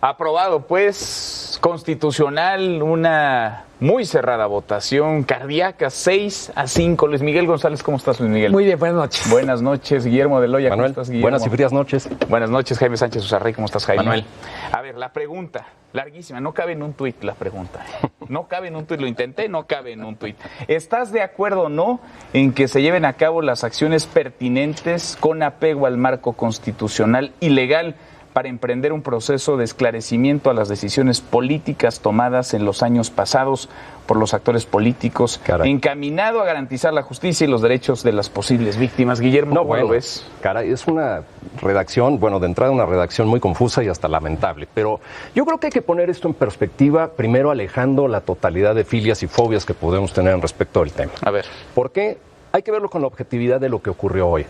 Aprobado, pues, constitucional, una muy cerrada votación, cardíaca, 6-5. Luis Miguel González, ¿cómo estás, Luis Miguel? Muy bien, buenas noches. Buenas noches, Guillermo de Loya, Manuel, ¿cómo estás, Guillermo? buenas y frías noches. Buenas noches, Jaime Sánchez Uzarrey, ¿cómo estás, Jaime? Manuel. A ver, la pregunta, larguísima, no cabe en un tuit la pregunta. No cabe en un tuit, lo intenté, no cabe en un tuit. ¿Estás de acuerdo o no en que se lleven a cabo las acciones pertinentes con apego al marco constitucional y legal para emprender un proceso de esclarecimiento a las decisiones políticas tomadas en los años pasados por los actores políticos, encaminado a garantizar la justicia y los derechos de las posibles víctimas? Guillermo, ¿cómo lo ves? Caray, es una redacción, bueno, de entrada una redacción muy confusa y hasta lamentable, pero yo creo que hay que poner esto en perspectiva, primero alejando la totalidad de filias y fobias que podemos tener en respecto al tema. A ver. ¿Por qué? Hay que verlo con la objetividad de lo que ocurrió hoy.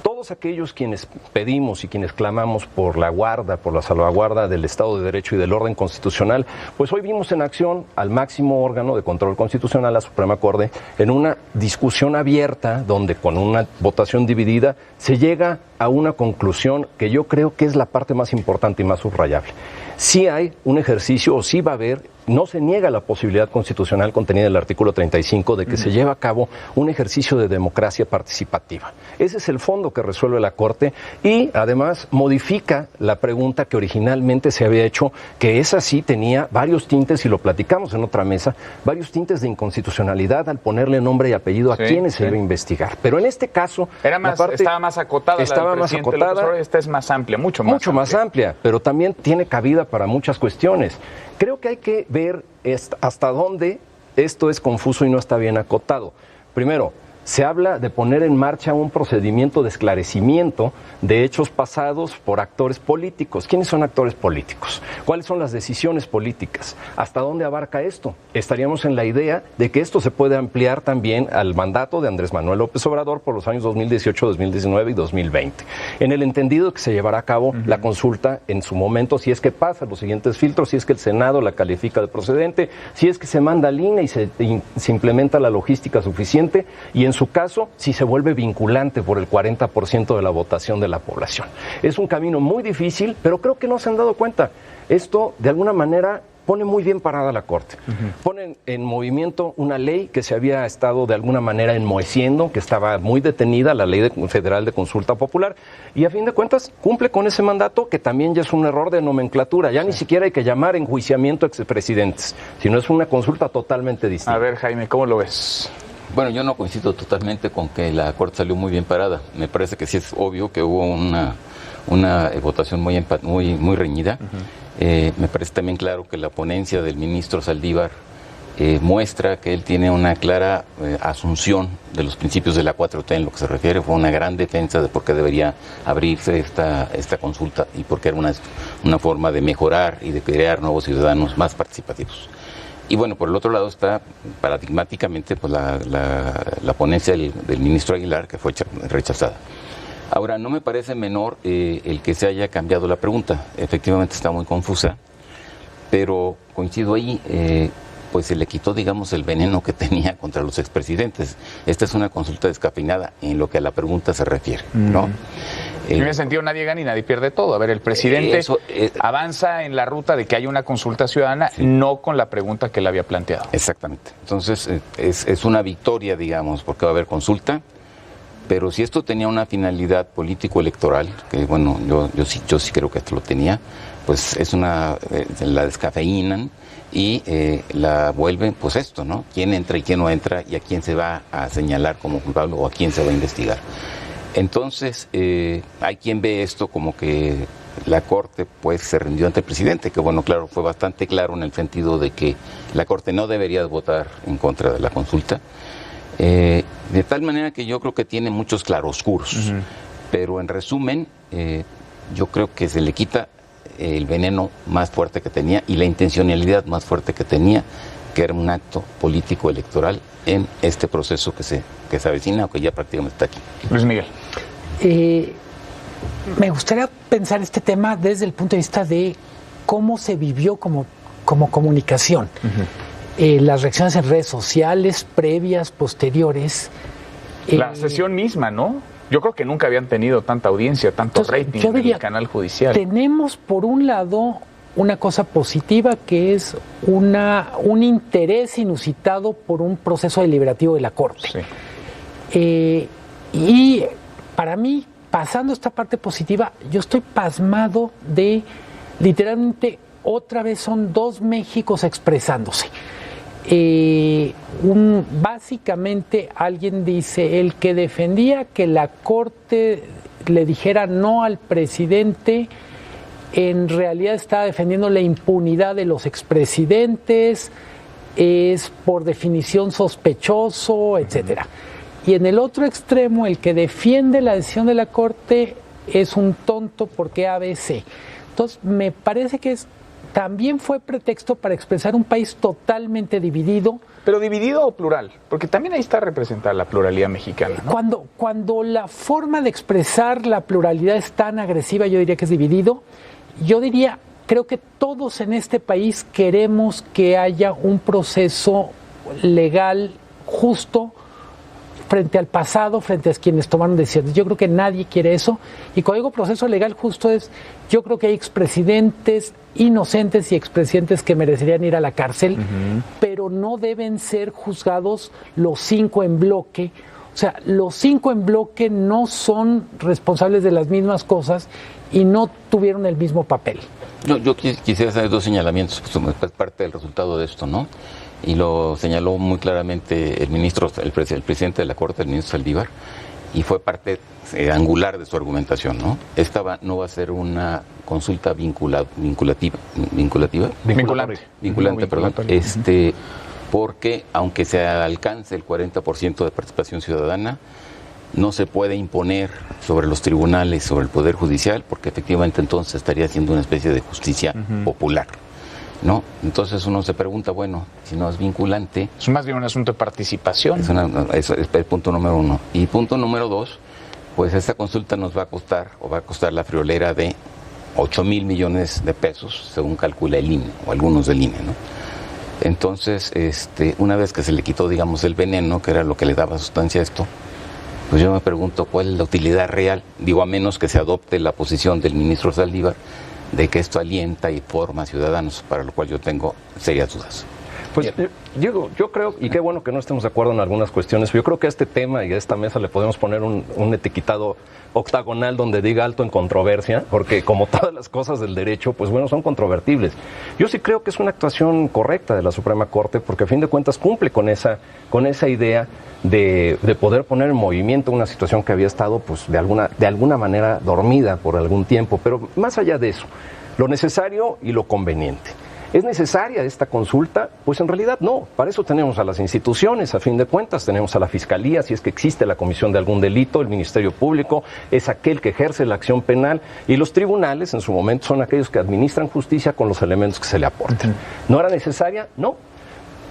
Todos aquellos quienes pedimos y quienes clamamos por la guarda, por la salvaguarda del Estado de Derecho y del orden constitucional, pues hoy vimos en acción al máximo órgano de control constitucional, la Suprema Corte, en una discusión abierta donde con una votación dividida se llega a una conclusión que yo creo que es la parte más importante y más subrayable. Sí hay un ejercicio, o sí va a haber, no se niega la posibilidad constitucional contenida en el artículo 35 de que se lleve a cabo un ejercicio de democracia participativa. Ese es el fondo que resuelve la Corte y además modifica la pregunta que originalmente se había hecho, que esa sí tenía varios tintes, y lo platicamos en otra mesa, varios tintes de inconstitucionalidad al ponerle nombre y apellido a quienes se debe investigar. Pero en este caso... estaba más acotada esta es más amplia, mucho más amplia, pero también tiene cabida para muchas cuestiones. Creo que hay que ver hasta dónde esto es confuso y no está bien acotado. Primero, se habla de poner en marcha un procedimiento de esclarecimiento de hechos pasados por actores políticos. ¿Quiénes son actores políticos? ¿Cuáles son las decisiones políticas? ¿Hasta dónde abarca esto? Estaríamos en la idea de que esto se puede ampliar también al mandato de Andrés Manuel López Obrador por los años 2018, 2019 y 2020. En el entendido que se llevará a cabo la consulta en su momento, si es que pasa los siguientes filtros, si es que el Senado la califica de procedente, si es que se manda al INE y se implementa la logística suficiente, y en su caso, si se vuelve vinculante por el 40% de la votación de la población. Es un camino muy difícil, pero creo que no se han dado cuenta. Esto, de alguna manera, pone muy bien parada la Corte. Ponen en movimiento una ley que se había estado de alguna manera enmoheciendo, que estaba muy detenida, la Ley Federal de Consulta Popular, y a fin de cuentas cumple con ese mandato, que también ya es un error de nomenclatura. Ya ni siquiera hay que llamar enjuiciamiento a expresidentes, sino es una consulta totalmente distinta. A ver, Jaime, ¿cómo lo ves? Bueno, yo no coincido totalmente con que la Corte salió muy bien parada. Me parece que sí es obvio que hubo una votación muy reñida. Me parece también claro que la ponencia del ministro Saldívar muestra que él tiene una clara asunción de los principios de la 4T en lo que se refiere. Fue una gran defensa de por qué debería abrirse esta consulta y porque era una forma de mejorar y de crear nuevos ciudadanos más participativos. Y bueno, por el otro lado está paradigmáticamente pues, la ponencia del ministro Aguilar, que fue rechazada. Ahora, no me parece menor el que se haya cambiado la pregunta. Efectivamente está muy confusa, pero coincido ahí, pues se le quitó, digamos, el veneno que tenía contra los expresidentes. Esta es una consulta descafeinada en lo que a la pregunta se refiere, ¿no? En ese sentido, nadie gana y nadie pierde todo. A ver, el presidente avanza en la ruta de que haya una consulta ciudadana, no con la pregunta que él había planteado. Exactamente. Entonces, es una victoria, digamos, porque va a haber consulta, pero si esto tenía una finalidad político-electoral, que bueno, yo sí creo que esto lo tenía, pues la descafeinan y la vuelven, pues esto, ¿no? ¿Quién entra y quién no entra y a quién se va a señalar como culpable o a quién se va a investigar? Entonces, hay quien ve esto como que la Corte pues se rindió ante el presidente, que bueno, claro, fue bastante claro en el sentido de que la Corte no debería votar en contra de la consulta, de tal manera que yo creo que tiene muchos claroscuros, pero en resumen, yo creo que se le quita el veneno más fuerte que tenía y la intencionalidad más fuerte que tenía, que era un acto político electoral en este proceso que se avecina o que ya prácticamente está aquí. Luis Miguel. Me gustaría pensar este tema desde el punto de vista de cómo se vivió como comunicación. Las reacciones en redes sociales, previas, posteriores. La sesión misma, ¿no? Yo creo que nunca habían tenido tanta audiencia, tanto rating en el canal judicial. Tenemos, por un lado, una cosa positiva, que es un interés inusitado por un proceso deliberativo de la Corte. Sí. Y para mí, pasando esta parte positiva, yo estoy pasmado de, literalmente, otra vez son dos Méxicos expresándose. Básicamente alguien dice, el que defendía que la Corte le dijera no al presidente, en realidad estaba defendiendo la impunidad de los expresidentes, es por definición sospechoso, etcétera. Y en el otro extremo, el que defiende la decisión de la Corte es un tonto porque ABC. Entonces, me parece que también fue pretexto para expresar un país totalmente dividido. ¿Pero dividido o plural? Porque también ahí está representada la pluralidad mexicana, ¿no? Cuando la forma de expresar la pluralidad es tan agresiva, yo diría que es dividido. Yo diría, creo que todos en este país queremos que haya un proceso legal justo frente al pasado, frente a quienes tomaron decisiones. Yo creo que nadie quiere eso. Y cuando digo proceso legal justo yo creo que hay expresidentes inocentes y expresidentes que merecerían ir a la cárcel, pero no deben ser juzgados los 5 en bloque. O sea, los 5 en bloque no son responsables de las mismas cosas y no tuvieron el mismo papel. Yo quisiera hacer 2 señalamientos, pues parte del resultado de esto, ¿no? Y lo señaló muy claramente el presidente de la Corte, el ministro Saldívar, y fue parte angular de su argumentación, ¿no? Esta no va a ser una consulta vinculante, perdón, porque aunque se alcance el 40% de participación ciudadana, no se puede imponer sobre los tribunales, sobre el Poder Judicial, porque efectivamente entonces estaría haciendo una especie de justicia popular, ¿no? Entonces uno se pregunta, bueno, si no es vinculante... Es más bien un asunto de participación. Es el punto número 1. Y punto número 2, pues esta consulta nos va a costar la friolera de 8,000 millones de pesos, según calcula el INE, o algunos del INE, ¿no? Entonces, una vez que se le quitó, digamos, el veneno, que era lo que le daba sustancia a esto, pues yo me pregunto cuál es la utilidad real, digo, a menos que se adopte la posición del ministro Saldívar de que esto alienta y forma a ciudadanos, para lo cual yo tengo serias dudas. Pues Diego, yo creo, y qué bueno que no estemos de acuerdo en algunas cuestiones, yo creo que a este tema y a esta mesa le podemos poner un etiquetado octagonal donde diga alto en controversia, porque como todas las cosas del derecho, pues bueno, son controvertibles. Yo sí creo que es una actuación correcta de la Suprema Corte, porque a fin de cuentas cumple con esa idea de poder poner en movimiento una situación que había estado pues de alguna manera dormida por algún tiempo, pero más allá de eso, lo necesario y lo conveniente. ¿Es necesaria esta consulta? Pues en realidad no. Para eso tenemos a las instituciones, a fin de cuentas. Tenemos a la Fiscalía, si es que existe la comisión de algún delito. El Ministerio Público es aquel que ejerce la acción penal. Y los tribunales, en su momento, son aquellos que administran justicia con los elementos que se le aportan. ¿No era necesaria? No.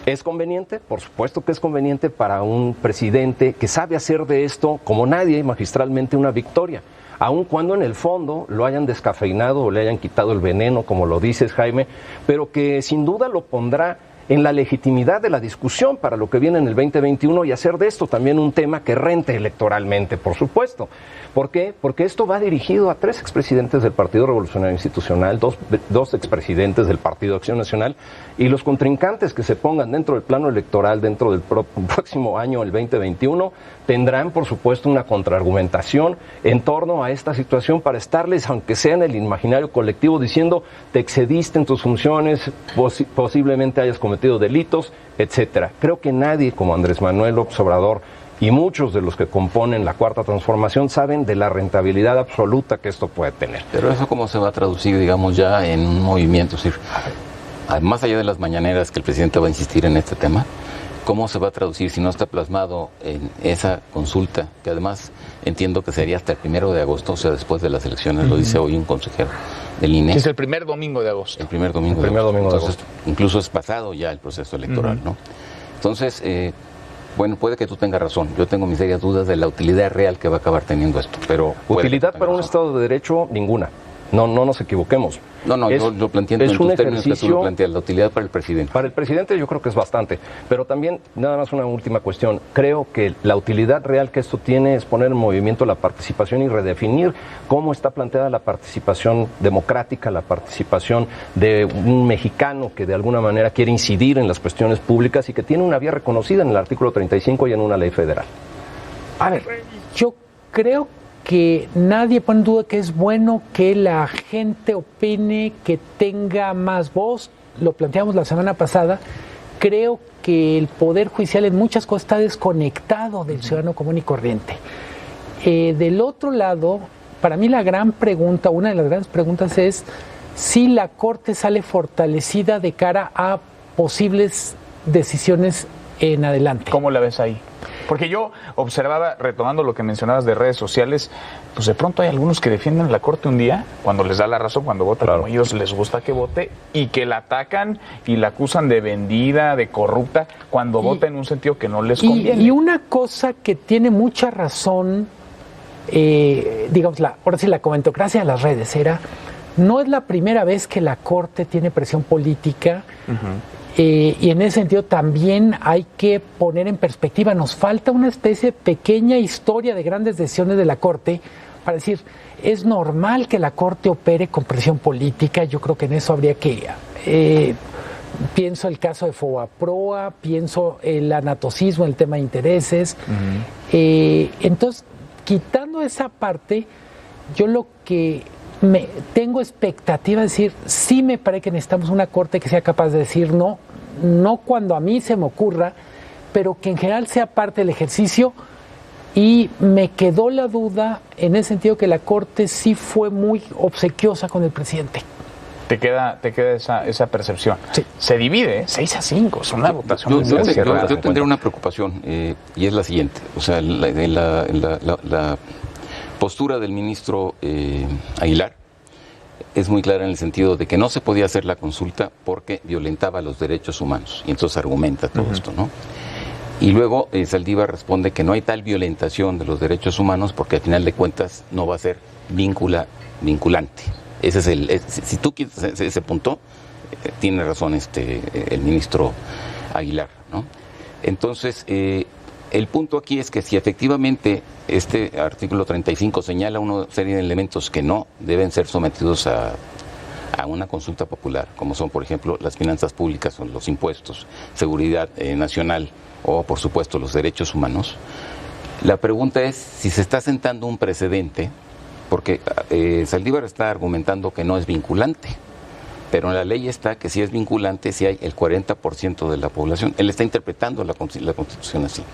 ¿Es conveniente? Por supuesto que es conveniente para un presidente que sabe hacer de esto, como nadie, magistralmente, una victoria. Aun cuando en el fondo lo hayan descafeinado o le hayan quitado el veneno, como lo dices, Jaime, pero que sin duda lo pondrá en la legitimidad de la discusión para lo que viene en el 2021 y hacer de esto también un tema que rente electoralmente, por supuesto. ¿Por qué? Porque esto va dirigido a 3 expresidentes del Partido Revolucionario Institucional, dos expresidentes del Partido Acción Nacional, y los contrincantes que se pongan dentro del plano electoral dentro del próximo año, el 2021, tendrán, por supuesto, una contraargumentación en torno a esta situación para estarles, aunque sea en el imaginario colectivo, diciendo te excediste en tus funciones, posiblemente hayas cometido delitos, etcétera. Creo que nadie como Andrés Manuel López Obrador y muchos de los que componen la Cuarta Transformación saben de la rentabilidad absoluta que esto puede tener. Pero eso cómo se va a traducir, digamos, ya en un movimiento, es decir, más allá de las mañaneras que el presidente va a insistir en este tema, ¿cómo se va a traducir si no está plasmado en esa consulta, que además entiendo que sería hasta el 1 de agosto, o sea, después de las elecciones, lo dice hoy un consejero del INE? Es el primer domingo de agosto. El primer domingo de agosto. Incluso es pasado ya el proceso electoral, ¿no? Entonces, bueno, puede que tú tengas razón. Yo tengo mis serias dudas de la utilidad real que va a acabar teniendo esto, pero... Utilidad para un Estado de Derecho, ninguna. No nos equivoquemos. No, yo lo planteé en tus términos que tú lo planteas, la utilidad para el presidente. Para el presidente yo creo que es bastante, pero también, nada más una última cuestión, creo que la utilidad real que esto tiene es poner en movimiento la participación y redefinir cómo está planteada la participación democrática, la participación de un mexicano que de alguna manera quiere incidir en las cuestiones públicas y que tiene una vía reconocida en el artículo 35 y en una ley federal. A ver, yo creo que nadie pone en duda que es bueno que la gente opine, que tenga más voz. Lo planteamos la semana pasada. Creo que el Poder Judicial en muchas cosas está desconectado del ciudadano común y corriente. Del otro lado, para mí la gran pregunta, una de las grandes preguntas es si la Corte sale fortalecida de cara a posibles decisiones en adelante. ¿Cómo la ves ahí? Porque yo observaba, retomando lo que mencionabas de redes sociales, pues de pronto hay algunos que defienden a la Corte un día, cuando les da la razón, cuando vota como ellos les gusta que vote, y que la atacan y la acusan de vendida, de corrupta, cuando vota en un sentido que no les conviene. Y una cosa que tiene mucha razón, digamos, ahora sí la comentocracia de las redes, no es la primera vez que la Corte tiene presión política. Y en ese sentido también hay que poner en perspectiva, nos falta una especie de pequeña historia de grandes decisiones de la Corte para decir, es normal que la Corte opere con presión política. Yo creo que en eso habría que, pienso el caso de Fobaproa, pienso el anatocismo, el tema de intereses. Entonces, quitando esa parte, yo lo que tengo expectativa de decir, sí me parece que necesitamos una Corte que sea capaz de decir no cuando a mí se me ocurra, pero que en general sea parte del ejercicio. Y me quedó la duda en el sentido que la Corte sí fue muy obsequiosa con el presidente. Te queda esa percepción. Sí. Se divide 6-5, es una votación. Yo tendría una preocupación y es la siguiente, o sea, la postura del ministro Aguilar es muy clara en el sentido de que no se podía hacer la consulta porque violentaba los derechos humanos, y entonces argumenta todo esto, ¿no? Y luego Saldívar responde que no hay tal violentación de los derechos humanos porque al final de cuentas no va a ser vinculante. Ese es si tú quieres ese punto, tiene razón el ministro Aguilar, ¿no? Entonces, el punto aquí es que si efectivamente este artículo 35 señala una serie de elementos que no deben ser sometidos a una consulta popular, como son, por ejemplo, las finanzas públicas o los impuestos, seguridad nacional o, por supuesto, los derechos humanos, la pregunta es si se está sentando un precedente, porque Saldívar está argumentando que no es vinculante, pero en la ley está que si es vinculante, si hay el 40% de la población. Él está interpretando la Constitución así.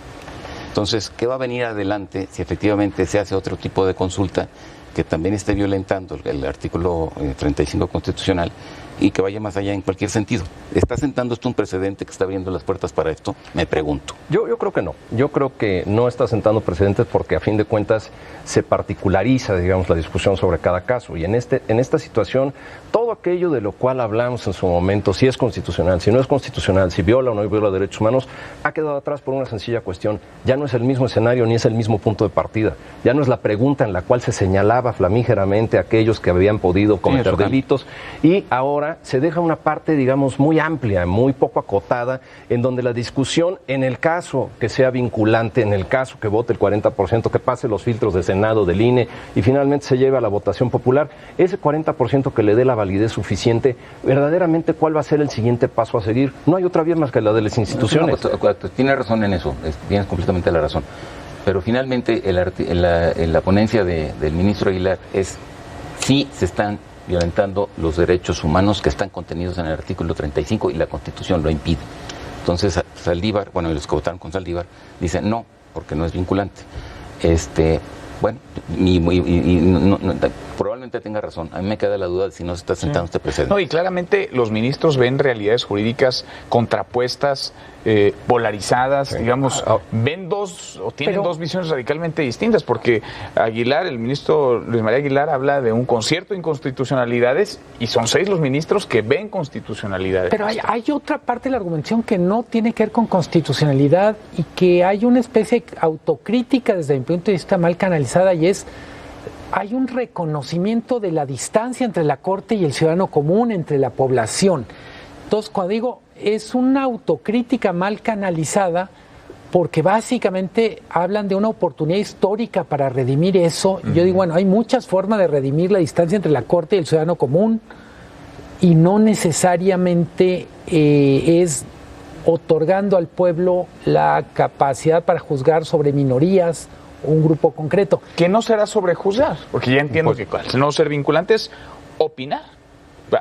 Entonces, ¿qué va a venir adelante si efectivamente se hace otro tipo de consulta que también esté violentando el artículo 35 constitucional y que vaya más allá en cualquier sentido? ¿Está sentando esto un precedente que está abriendo las puertas para esto? Me pregunto. Yo creo que no. Yo creo que no está sentando precedentes porque a fin de cuentas se particulariza, digamos, la discusión sobre cada caso. Y en esta situación, todo aquello de lo cual hablamos en su momento, si es constitucional, si no es constitucional, si viola o no viola derechos humanos, ha quedado atrás por una sencilla cuestión. Ya no es el mismo escenario ni es el mismo punto de partida. Ya no es la pregunta en la cual se señalaba flamígeramente a aquellos que habían podido cometer delitos. Y ahora se deja una parte, digamos, muy amplia, muy poco acotada, en donde la discusión, en el caso que sea vinculante, en el caso que vote el 40%, que pase los filtros de Senado, del INE, y finalmente se lleve a la votación popular, ese 40% que le dé la validez suficiente, verdaderamente, ¿cuál va a ser el siguiente paso a seguir? No hay otra vía más que la de las instituciones. Tiene razón en eso, tienes completamente la razón. Pero finalmente, la ponencia del ministro Aguilar es si se están violentando los derechos humanos que están contenidos en el artículo 35 y la Constitución lo impide. Entonces Saldívar, bueno, los que votaron con Saldívar, dicen no, porque no es vinculante. Bueno, probablemente tenga razón. A mí me queda la duda de si no se está sentando este precedente. No, y claramente los ministros ven realidades jurídicas contrapuestas, polarizadas, digamos, ven tienen dos visiones radicalmente distintas, porque Aguilar, el ministro Luis María Aguilar, habla de un concierto de inconstitucionalidades y son 6 los ministros que ven constitucionalidades. Pero hay otra parte de la argumentación que no tiene que ver con constitucionalidad y que hay una especie de autocrítica desde mi punto de vista mal canalizada, y es hay un reconocimiento de la distancia entre la Corte y el ciudadano común, entre la población. Entonces, cuando digo, es una autocrítica mal canalizada, porque básicamente hablan de una oportunidad histórica para redimir eso. Yo digo, bueno, hay muchas formas de redimir la distancia entre la Corte y el ciudadano común, y no necesariamente es otorgando al pueblo la capacidad para juzgar sobre minorías o un grupo concreto. Que no será sobrejuzgar, porque ya entiendo que al no ser vinculante es opinar.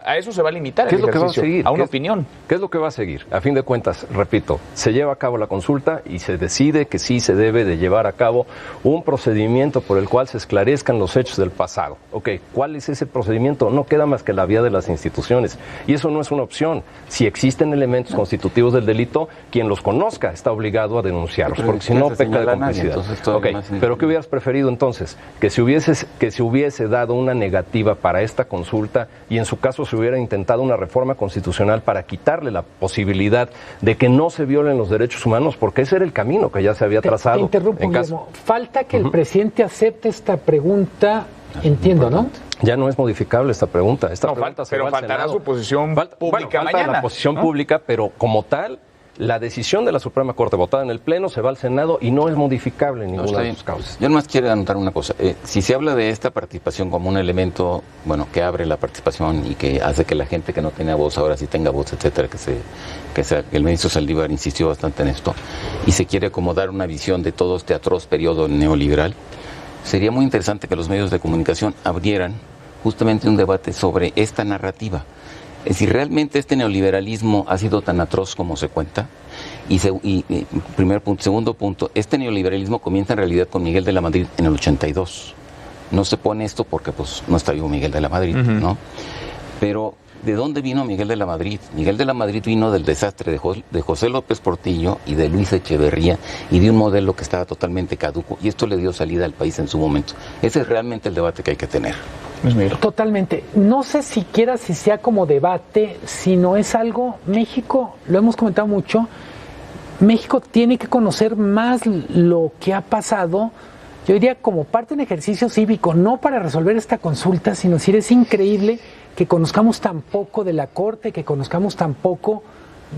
A eso se va a limitar el ejercicio, a una opinión. ¿Qué es lo que va a seguir? A fin de cuentas, repito, se lleva a cabo la consulta y se decide que sí se debe de llevar a cabo un procedimiento por el cual se esclarezcan los hechos del pasado. Ok, ¿cuál es ese procedimiento? No queda más que la vía de las instituciones. Y eso no es una opción. Si existen elementos constitutivos del delito, quien los conozca está obligado a denunciarlos, porque si no peca de complicidad. Okay, pero ¿qué hubieras preferido entonces? Que se hubiese dado una negativa para esta consulta y en su caso se hubiera intentado una reforma constitucional para quitarle la posibilidad de que no se violen los derechos humanos, porque ese era el camino que ya se había trazado. Te interrumpo, Guillermo. Falta que el presidente acepte esta pregunta, entiendo, ¿no? Ya no es modificable esta pregunta. Pero faltará su posición pública mañana. La posición pública, pero como tal, la decisión de la Suprema Corte votada en el Pleno se va al Senado y no es modificable en ninguna de sus causas. Yo nomás quiero anotar una cosa. Si se habla de esta participación como un elemento, bueno, que abre la participación y que hace que la gente que no tenía voz ahora sí tenga voz, etcétera, que el ministro Saldívar insistió bastante en esto, y se quiere como dar una visión de todo este atroz periodo neoliberal, sería muy interesante que los medios de comunicación abrieran justamente un debate sobre esta narrativa. Si realmente este neoliberalismo ha sido tan atroz como se cuenta, primer punto. Segundo punto, este neoliberalismo comienza en realidad con Miguel de la Madrid en el 82. No se pone esto porque pues no está vivo Miguel de la Madrid, ¿no? Pero ¿de dónde vino Miguel de la Madrid? Miguel de la Madrid vino del desastre de José López Portillo y de Luis Echeverría y de un modelo que estaba totalmente caduco, y esto le dio salida al país en su momento. Ese es realmente el debate que hay que tener. Totalmente. No sé siquiera si sea como debate, sino es algo, México, lo hemos comentado mucho, México tiene que conocer más lo que ha pasado, yo diría como parte de un ejercicio cívico, no para resolver esta consulta, sino decir, es increíble que conozcamos tan poco de la Corte, que conozcamos tan poco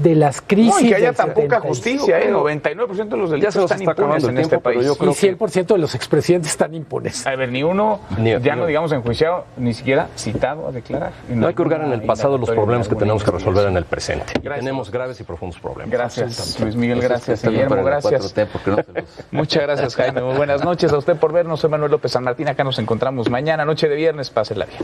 de las crisis. No, y que haya tan poca justicia, 99% de los delitos están impunes en este país. Y 100% de los expresidentes están impunes. A ver, ni uno, no digamos enjuiciado, ni siquiera citado a declarar. No hay que hurgar en el pasado los problemas que tenemos que resolver en el presente. Y tenemos graves y profundos problemas. Gracias, Luis Miguel, gracias, Guillermo, gracias. Muchas gracias, Jaime. Muy buenas noches a usted por vernos. Soy Manuel López San Martín. Acá nos encontramos mañana, noche de viernes. Pásenla bien.